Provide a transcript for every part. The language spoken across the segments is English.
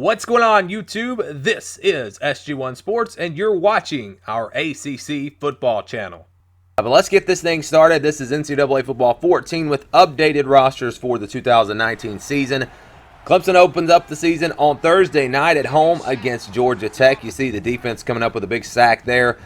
What's going on, YouTube? This is SG1 Sports, and you're watching our ACC football channel. But let's get this thing started. This is NCAA Football 14 with updated rosters for the 2019 season. Clemson opens up the season on Thursday night at home against Georgia Tech. You see the defense coming up with a big sack there.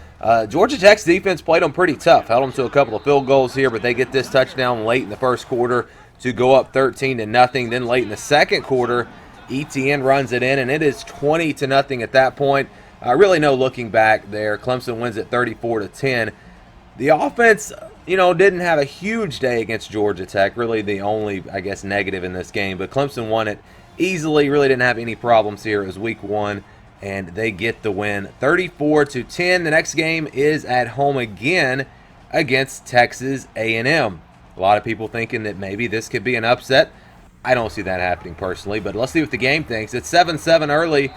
Georgia Tech's defense played them pretty tough. Held them to a couple of field goals here, but they get this touchdown late in the first quarter to go up 13-0. Then late in the second quarter, ETN runs it in, and it is 20-0 at that point. Really no looking back there. Clemson wins it 34-10. The offense, didn't have a huge day against Georgia Tech. Really the only, negative in this game. But Clemson won it easily. Really didn't have any problems here. It was week one, and they get the win 34-10. The next game is at home again against Texas A&M. A lot of people thinking that maybe this could be an upset. I don't see that happening personally, but let's see what the game thinks. It's 7-7 early.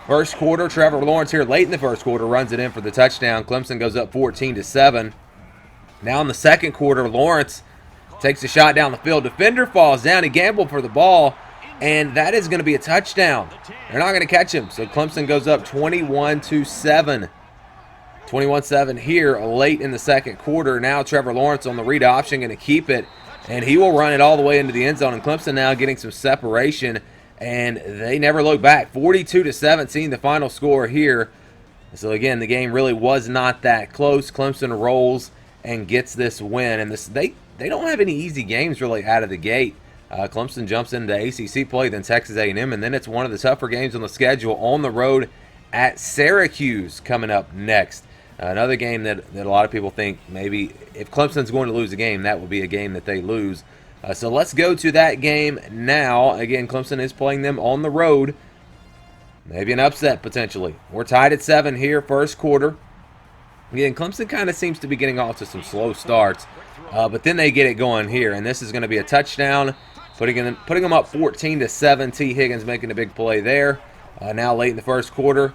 First quarter, Trevor Lawrence here late in the first quarter runs it in for the touchdown. Clemson goes up 14-7. Now in the second quarter, Lawrence takes a shot down the field. Defender falls down. He gambled for the ball, and that is going to be a touchdown. They're not going to catch him, so Clemson goes up 21-7. 21-7 here late in the second quarter. Now Trevor Lawrence on the read option, going to keep it, and he will run it all the way into the end zone. And Clemson now getting some separation, and they never look back. 42-17 the final score here. So again, the game really was not that close. Clemson rolls and gets this win. And they don't have any easy games really out of the gate. Clemson jumps into ACC play, then Texas A&M, and then it's one of the tougher games on the schedule on the road at Syracuse coming up next. Another game that a lot of people think maybe if Clemson's going to lose a game, that would be a game that they lose. So let's go to that game now. Again, Clemson is playing them on the road. Maybe an upset potentially. We're tied at 7 here, first quarter. Again, Clemson kind of seems to be getting off to some slow starts. But then they get it going here, and this is going to be a touchdown, putting them up 14-7. T. Higgins making a big play there. Now late in the first quarter,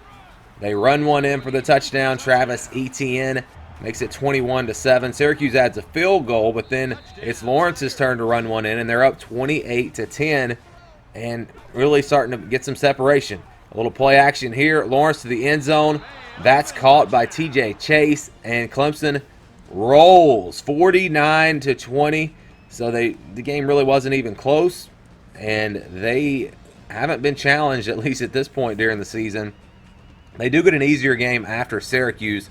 they run one in for the touchdown. Travis Etienne makes it 21-7. Syracuse adds a field goal, but then it's Lawrence's turn to run one in, and they're up 28-10 and really starting to get some separation. A little play action here. Lawrence to the end zone. That's caught by TJ Chase, and Clemson rolls 49-20. So the game really wasn't even close, and they haven't been challenged, at least at this point during the season. They do get an easier game after Syracuse.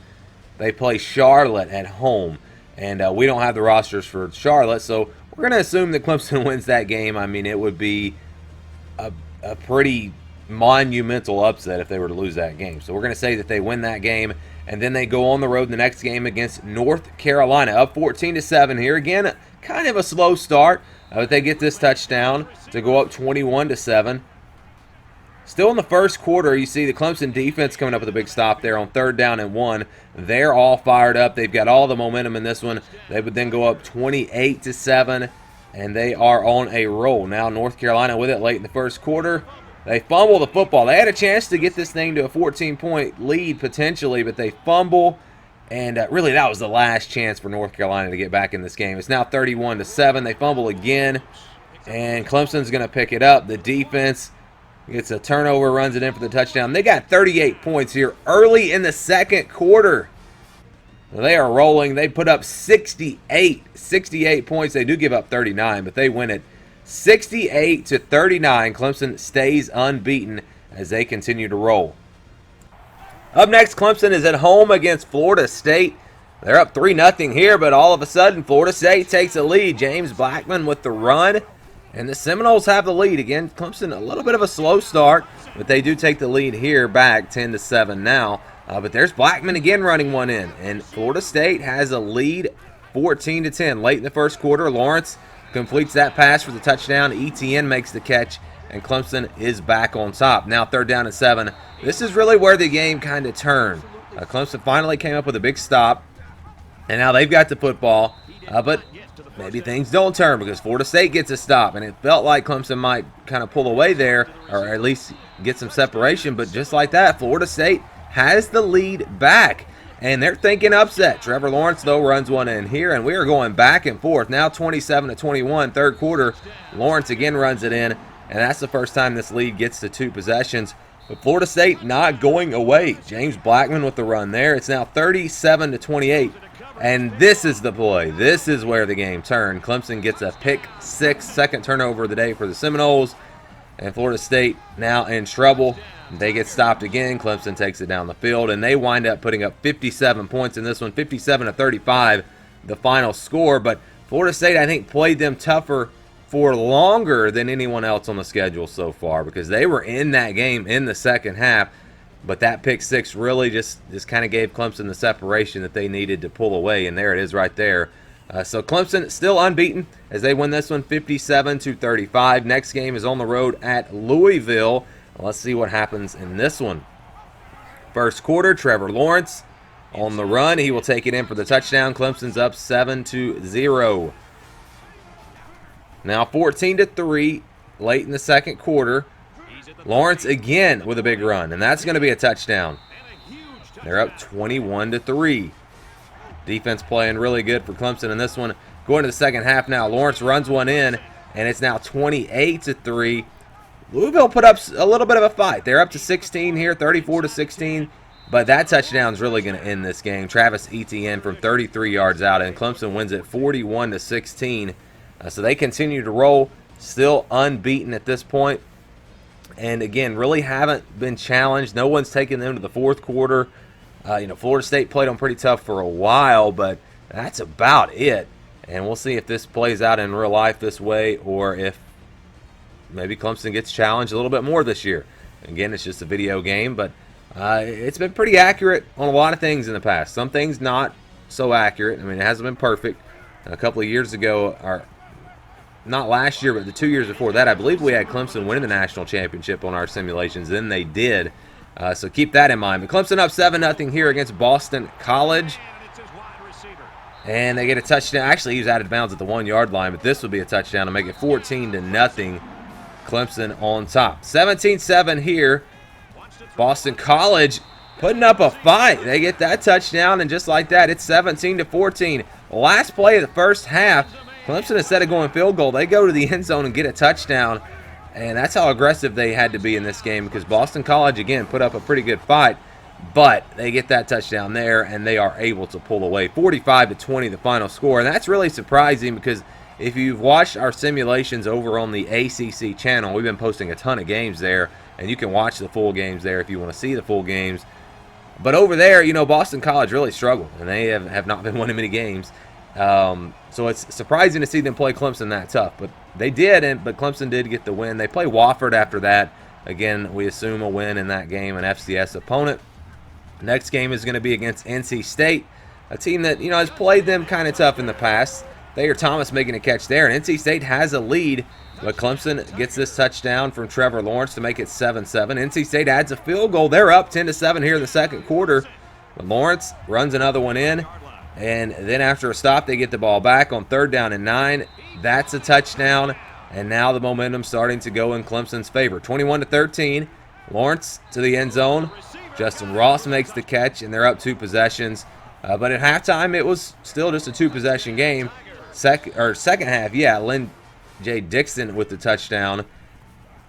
They play Charlotte at home, and we don't have the rosters for Charlotte, so we're going to assume that Clemson wins that game. I mean, it would be a pretty monumental upset if they were to lose that game. So we're going to say that they win that game, and then they go on the road in the next game against North Carolina, up 14-7 here. Again, kind of a slow start, but they get this touchdown to go up 21-7. Still in the first quarter, you see the Clemson defense coming up with a big stop there on 3rd down and 1. They're all fired up. They've got all the momentum in this one. They would then go up 28-7, and they are on a roll. Now North Carolina with it late in the first quarter. They fumble the football. They had a chance to get this thing to a 14-point lead potentially, but they fumble, and really that was the last chance for North Carolina to get back in this game. It's now 31-7. They fumble again, and Clemson's going to pick it up. The defense gets a turnover, runs it in for the touchdown. They got 38 points here early in the second quarter. They are rolling. They put up 68 points. They do give up 39, but they win it 68-39. Clemson stays unbeaten as they continue to roll. Up next, Clemson is at home against Florida State. They're up 3-0 here, but all of a sudden, Florida State takes a lead. James Blackman with the run. And the Seminoles have the lead. Again, Clemson, a little bit of a slow start, but they do take the lead here back 10-7 now. But there's Blackman again running one in. And Florida State has a lead 14-10. Late in the first quarter, Lawrence completes that pass for the touchdown. ETN makes the catch, and Clemson is back on top. Now 3rd down and 7. This is really where the game kind of turned. Clemson finally came up with a big stop, and now they've got the football. But maybe things don't turn because Florida State gets a stop, and it felt like Clemson might kind of pull away there or at least get some separation. But just like that, Florida State has the lead back, and they're thinking upset. Trevor Lawrence, though, runs one in here, and we are going back and forth. Now 27-21, third quarter. Lawrence again runs it in, and that's the first time this lead gets to 2 possessions. But Florida State not going away. James Blackman with the run there. It's now 37-28, and this is the play. This is where the game turned. Clemson gets a pick 6, second turnover of the day for the Seminoles, and Florida State now in trouble. They get stopped again. Clemson takes it down the field, and they wind up putting up 57 points in this one, 57-35, the final score. But Florida State, I think, played them tougher for longer than anyone else on the schedule so far, because they were in that game in the second half. But that pick 6 really just kind of gave Clemson the separation that they needed to pull away, and there it is right there. So Clemson still unbeaten as they win this one 57-35. Next game is on the road at Louisville. Let's see what happens in this one. First quarter, Trevor Lawrence on the run. He will take it in for the touchdown. Clemson's up 7-0. Now 14-3 late in the second quarter. Lawrence again with a big run, and that's going to be a touchdown. They're up 21-3. Defense playing really good for Clemson in this one. Going to the second half now. Lawrence runs one in, and it's now 28-3. Louisville put up a little bit of a fight. They're up to 16 here, 34-16. But that touchdown is really going to end this game. Travis Etienne from 33 yards out, and Clemson wins it 41-16. So they continue to roll, still unbeaten at this point. And again, really haven't been challenged. No one's taken them to the fourth quarter. Florida State played them pretty tough for a while, but that's about it. And we'll see if this plays out in real life this way, or if maybe Clemson gets challenged a little bit more this year. Again, it's just a video game, but it's been pretty accurate on a lot of things in the past. Some things not so accurate. I mean, it hasn't been perfect. A couple of years ago, or not last year, but the 2 years before that, I believe we had Clemson winning the national championship on our simulations. Then they did. So keep that in mind. But Clemson up 7-0 here against Boston College. And they get a touchdown. Actually, he was out of bounds at the 1-yard line, but this would be a touchdown to make it 14-0. Clemson on top. 17-7 here. Boston College putting up a fight. They get that touchdown, and just like that, it's 17-14. Last play of the first half, Clemson, instead of going field goal, they go to the end zone and get a touchdown. And that's how aggressive they had to be in this game, because Boston College, again, put up a pretty good fight. But they get that touchdown there, and they are able to pull away. 45-20, the final score. And that's really surprising, because if you've watched our simulations over on the ACC channel, we've been posting a ton of games there, and you can watch the full games there if you want to see the full games. But over there, Boston College really struggled, and they have not been winning many games. So it's surprising to see them play Clemson that tough, but they did, but Clemson did get the win. They play Wofford after that. Again, we assume a win in that game, an FCS opponent. Next game is going to be against NC State, a team that has played them kind of tough in the past. Thayer Thomas making a catch there, and NC State has a lead, but Clemson gets this touchdown from Trevor Lawrence to make it 7-7. NC State adds a field goal. They're up 10-7 here in the second quarter, but Lawrence runs another one in. And then after a stop, they get the ball back on 3rd down and 9. That's a touchdown. And now the momentum starting to go in Clemson's favor. 21-13. Lawrence to the end zone. Justin Ross makes the catch, and they're up 2 possessions. But at halftime, it was still just a 2-possession game. Second half, Lynn J. Dixon with the touchdown.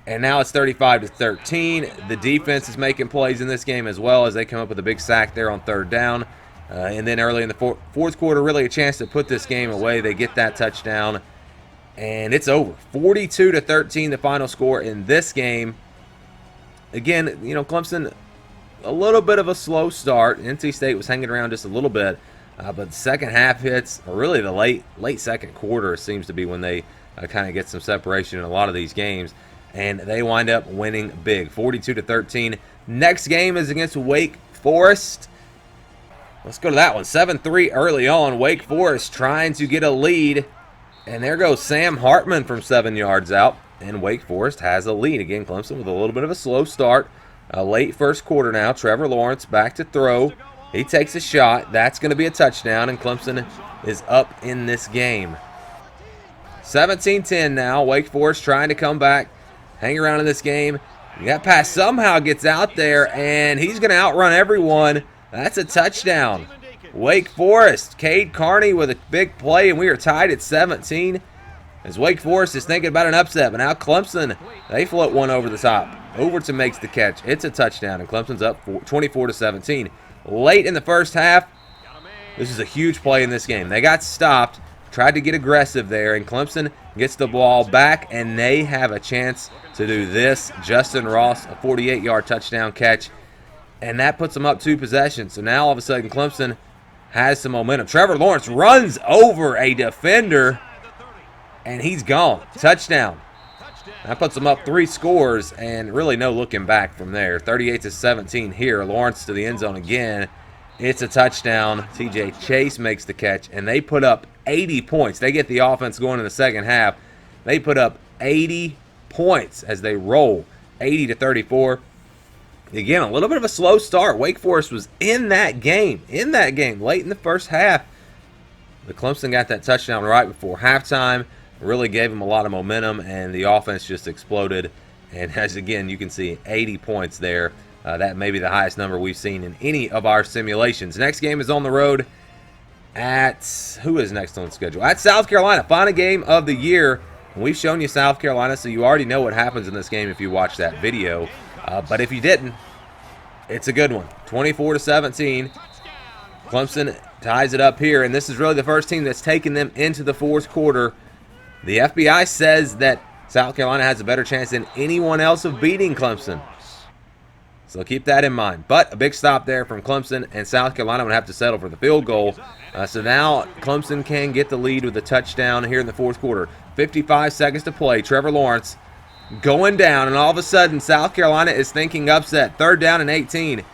And now it's 35-13. The defense is making plays in this game as well, as they come up with a big sack there on 3rd down. And then early in the fourth quarter, really a chance to put this game away. They get that touchdown, and it's over. 42-13, the final score in this game. Again, Clemson, a little bit of a slow start. NC State was hanging around just a little bit, but the second half hits, or really the late second quarter seems to be when they kind of get some separation in a lot of these games, and they wind up winning big, 42-13. Next game is against Wake Forest. Let's go to that one. 7-3 early on. Wake Forest trying to get a lead. And there goes Sam Hartman from 7 yards out. And Wake Forest has a lead. Again, Clemson with a little bit of a slow start. Late first quarter now. Trevor Lawrence back to throw. He takes a shot. That's going to be a touchdown. And Clemson is up in this game. 17-10 now. Wake Forest trying to come back. Hang around in this game. That pass somehow gets out there. And he's going to outrun everyone. That's a touchdown. Wake Forest, Cade Carney with a big play, and we are tied at 17. as Wake Forest is thinking about an upset. But now Clemson, they float one over the top. Overton makes the catch. It's a touchdown, and Clemson's up 24-17. Late in the first half, this is a huge play in this game. They got stopped, tried to get aggressive there, and Clemson gets the ball back, and they have a chance to do this. Justin Ross, a 48-yard touchdown catch, and that puts them up 2 possessions. So now all of a sudden Clemson has some momentum. Trevor Lawrence runs over a defender, and he's gone. Touchdown. That puts them up 3 scores, and really no looking back from there. 38-17 here. Lawrence to the end zone again. It's a touchdown. T.J. Chase makes the catch, and they put up 80 points. They get the offense going in the second half. They put up 80 points as they roll 80-34. Again, a little bit of a slow start. Wake Forest was in that game late in the first half. But Clemson got that touchdown right before halftime. Really gave them a lot of momentum, and the offense just exploded. And as again, you can see 80 points there. That may be the highest number we've seen in any of our simulations. Next game is on the road at, who is next on the schedule? At South Carolina, final game of the year. We've shown you South Carolina, so you already know what happens in this game if you watch that video. But if you didn't, it's a good one. 24-17. Clemson ties it up here, and this is really the first team that's taken them into the fourth quarter. The FBI says that South Carolina has a better chance than anyone else of beating Clemson. So keep that in mind. But a big stop there from Clemson, and South Carolina would have to settle for the field goal. So now Clemson can get the lead with a touchdown here in the fourth quarter. 55 seconds to play. Trevor Lawrence going down, and all of a sudden South Carolina is thinking upset. 3rd down and 18.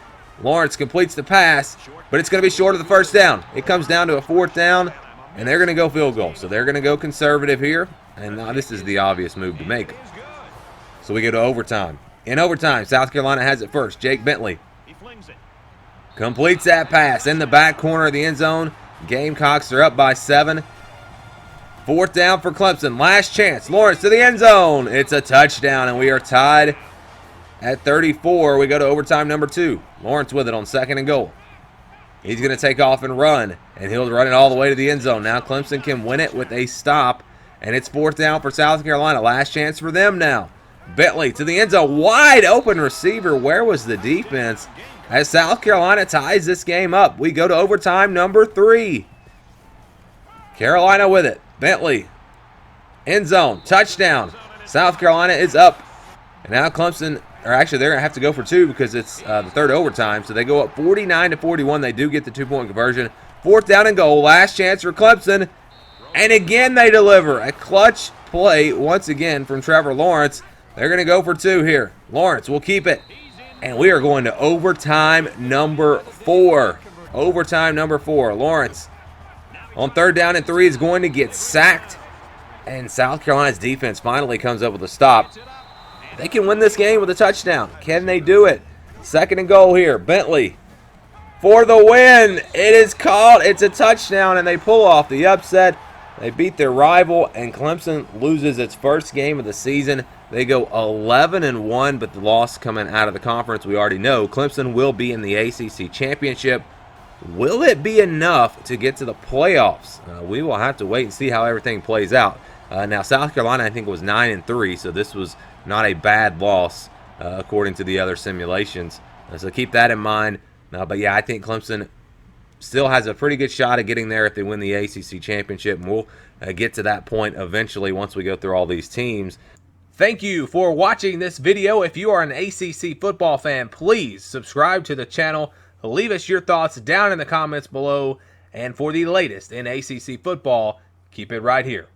Lawrence completes the pass, but it's going to be short of the first down. It comes down to a 4th down, and they're going to go field goal. So they're going to go conservative here, and now this is the obvious move to make. So we go to overtime. In overtime, South Carolina has it first. Jake Bentley completes that pass in the back corner of the end zone. Gamecocks are up by 7. 4th down for Clemson. Last chance. Lawrence to the end zone. It's a touchdown, and we are tied at 34. We go to overtime number 2. Lawrence with it on 2nd and goal. He's going to take off and run, and he'll run it all the way to the end zone. Now Clemson can win it with a stop, and it's 4th down for South Carolina. Last chance for them now. Bentley to the end zone. Wide open receiver. Where was the defense? As South Carolina ties this game up. We go to overtime number 3. Carolina with it. Bentley. End zone. Touchdown. South Carolina is up. And now Clemson, or actually they're going to have to go for 2 because it's the 3rd overtime. So they go up 49-41. They do get the 2-point conversion. 4th down and goal. Last chance for Clemson. And again they deliver. A clutch play once again from Trevor Lawrence. They're going to go for 2 here. Lawrence will keep it. And we are going to overtime number 4. Overtime number 4. Lawrence on 3rd down and 3 is going to get sacked. And South Carolina's defense finally comes up with a stop. They can win this game with a touchdown. Can they do it? 2nd and goal here. Bentley for the win. It is called. It's a touchdown, and they pull off the upset. They beat their rival, and Clemson loses its first game of the season. They go 11-1, but the loss coming out of the conference, we already know. Clemson will be in the ACC Championship. Will it be enough to get to the playoffs? We will have to wait and see how everything plays out. Now, South Carolina, I think, was 9-3, so this was not a bad loss according to the other simulations. So keep that in mind. But, yeah, I think Clemson still has a pretty good shot at getting there if they win the ACC Championship, and we'll get to that point eventually once we go through all these teams. Thank you for watching this video. If you are an ACC football fan, please subscribe to the channel. Leave us your thoughts down in the comments below. And for the latest in ACC football, keep it right here.